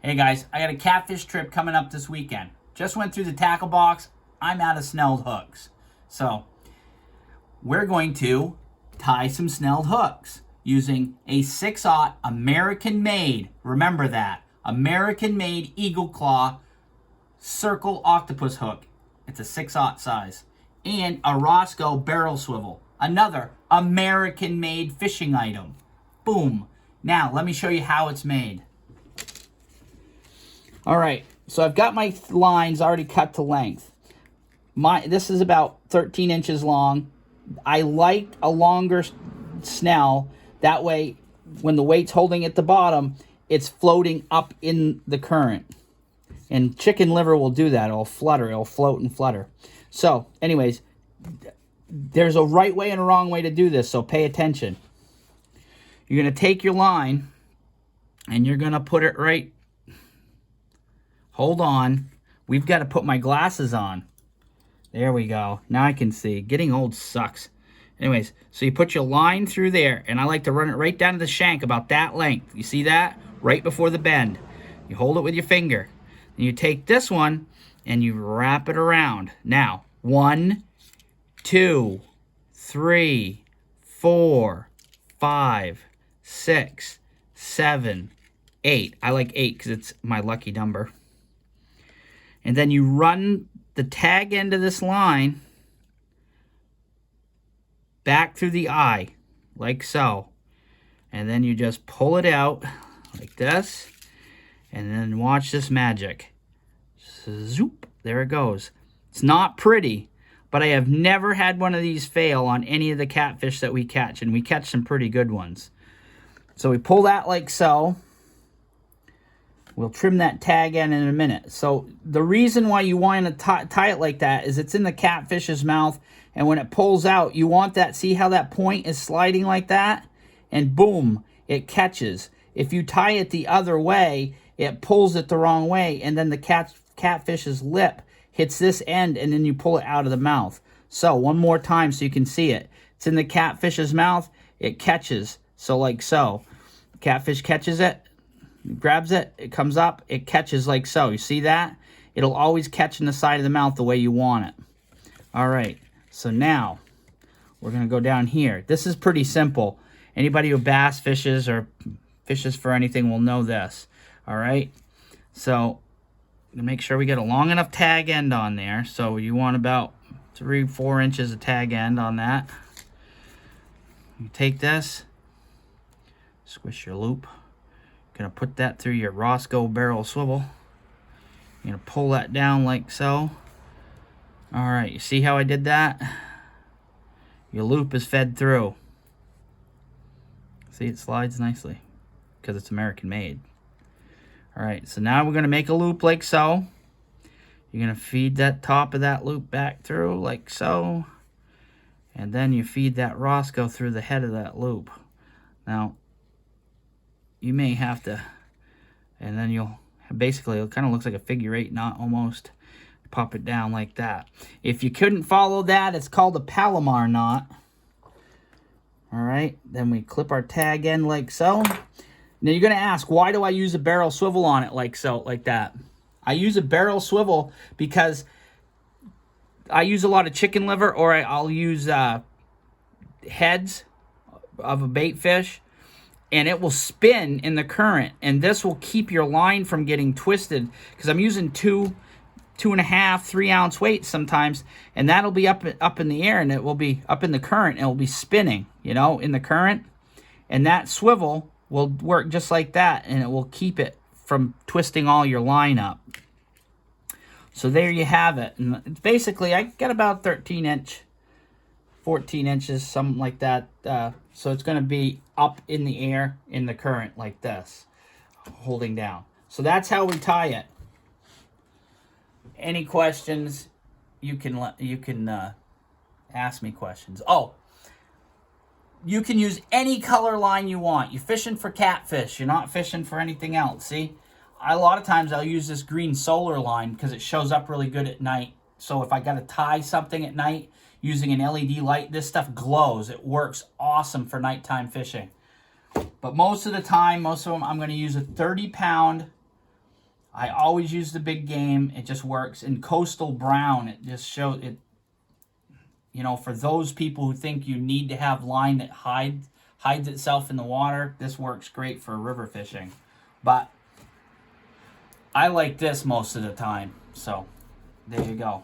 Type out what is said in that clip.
Hey guys, I got a catfish trip coming up this weekend. Just went through the tackle box. I'm out of snelled hooks. So we're going to tie some snelled hooks using a 6/0 American made, remember that, American made Eagle Claw circle octopus hook. It's a 6/0 size. And a Roscoe barrel swivel, another American made fishing item. Boom. Now let me show you how it's made. All right, so I've got my lines already cut to length. This is about 13 inches long. I like a longer snell. That way, when the weight's holding at the bottom, it's floating up in the current. And chicken liver will do that. It'll flutter. It'll float and flutter. So, anyways, there's a right way and a wrong way to do this, so pay attention. You're going to take your line, and you're going to put it right. Hold on. We've got to put my glasses on. There we go. Now I can see. Getting old sucks. Anyways, so you put your line through there, and I like to run it right down to the shank, about that length. You see that? Right before the bend. You hold it with your finger. And you take this one, and you wrap it around. Now, 1, 2, 3, 4, 5, 6, 7, 8. I like 8 because it's my lucky number. And then you run the tag end of this line back through the eye, like so. And then you just pull it out like this. And then watch this magic. Zoop, there it goes. It's not pretty, but I have never had one of these fail on any of the catfish that we catch. And we catch some pretty good ones. So we pull that like so. We'll trim that tag end in a minute. So the reason why you want to tie it like that is it's in the catfish's mouth, and when it pulls out, you want that, see how that point is sliding like that? And boom, it catches. If you tie it the other way, it pulls it the wrong way, and then the catfish's lip hits this end, and then you pull it out of the mouth. So one more time so you can see it. It's in the catfish's mouth, it catches. So like so. Catfish catches it. Grabs it, it comes up, it catches like so. You see that? It'll always catch in the side of the mouth the way you want it. All right, so now we're going to go down here. This is pretty simple. Anybody who bass fishes or fishes for anything will know this. All right, so make sure we get a long enough tag end on there. So you want about 3-4 inches of tag end on that. You take this, squish your loop. Gonna put that through your Roscoe barrel swivel. You're gonna pull that down like so. All right, you see how I did that? Your loop is fed through. See, it slides nicely because it's American made. All right, so now we're gonna make a loop like so. You're gonna feed that top of that loop back through like so. And then you feed that Roscoe through the head of that loop. Now, you may have to, and then you'll basically, it kind of looks like a figure 8 knot almost. Pop it down like that. If you couldn't follow that, it's called a Palomar knot. All right, then we clip our tag end like so. Now you're going to ask, why do I use a barrel swivel on it like so, like that? I use a barrel swivel because I use a lot of chicken liver, or I'll use heads of a bait fish. And it will spin in the current, and this will keep your line from getting twisted, because I'm using 2.5, 3 ounce weights sometimes, and that'll be up in the air, and it will be up in the current, and it will be spinning, you know, in the current, and that swivel will work just like that, and it will keep it from twisting all your line up. So there you have it, and it's basically, I got about 13 inch, 14 inches, something like that. So it's going to be up in the air in the current like this, holding down. So that's how we tie it. Any questions? You can ask me questions. Oh, you can use any color line you want. You're fishing for catfish. You're not fishing for anything else. See, a lot of times I'll use this green solar line because it shows up really good at night. So if I got to tie something at night using an LED light, this stuff glows. It works awesome for nighttime fishing. But most of the time, most of them, I'm going to use a 30-pound I always use the big game. It just works. In coastal brown, it just shows it. You know, for those people who think you need to have line that hides itself in the water, this works great for river fishing. But I like this most of the time. So there you go.